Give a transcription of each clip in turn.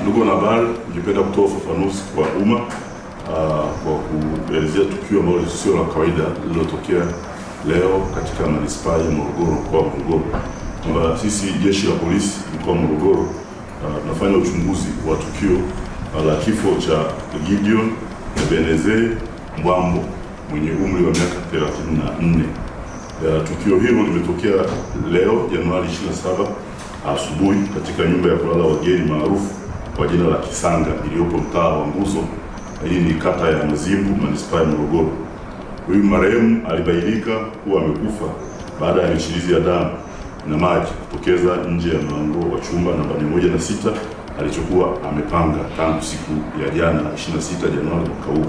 Ndugu wanahabari, ningependa kutoa ufafanuzi kwa umma kwa kuelezea tukio ambalo sio la kawaida lililotokea leo katika manispaa ya Morogoro, mkoa wa Morogoro. Kwamba sisi jeshi la polisi mkoa wa Morogoro tunafanya uchunguzi wa tukio la kifo cha Gideon Ebenezer Mbwambo mwenye umri wa miaka 34. Tukio hilo limetokea leo Januari 27 asubuhi katika nyumba ya kulala wageni maarufu kwa jina la Kisanga iliyopo mtaa wa Nguzo. Hii ni kata ya Mazimbu, manispaa ya Morogoro. Huyu marehemu alibainika kuwa amekufa baada ya michirizi ya damu na maji kutokeza nje ya mlango wa chumba namba 106 alichokuwa amepanga tangu siku ya jana 26 Januari mwaka huu.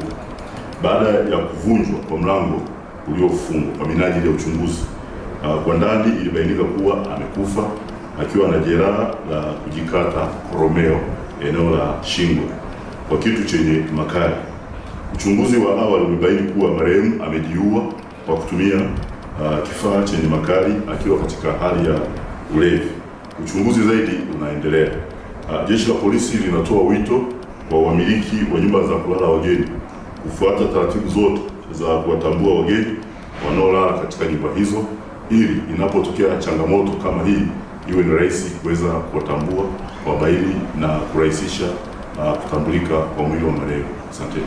Baada ya kuvunjwa kwa mlango uliofungwa kwa minajili ya uchunguzi, kwa ndani ilibainika kuwa amekufa akiwa na jeraha la kujikata koromeo eneo la shingo kwa kitu chenye makali. Uchunguzi wa awali umebaini kuwa marehemu amejiua kwa kutumia kifaa chenye makali akiwa katika hali ya ulevi. Uchunguzi zaidi unaendelea. Jeshi la polisi linatoa wito kwa wamiliki wa nyumba za kulala wageni kufuata taratibu zote za kuwatambua wageni wanaolala katika nyumba hizo, ili inapotokea changamoto kama hii iwe ni rahisi kuweza kuwatambua, kuwabaini na kurahisisha kutambulika kwa mwili wa marehemu. Asante.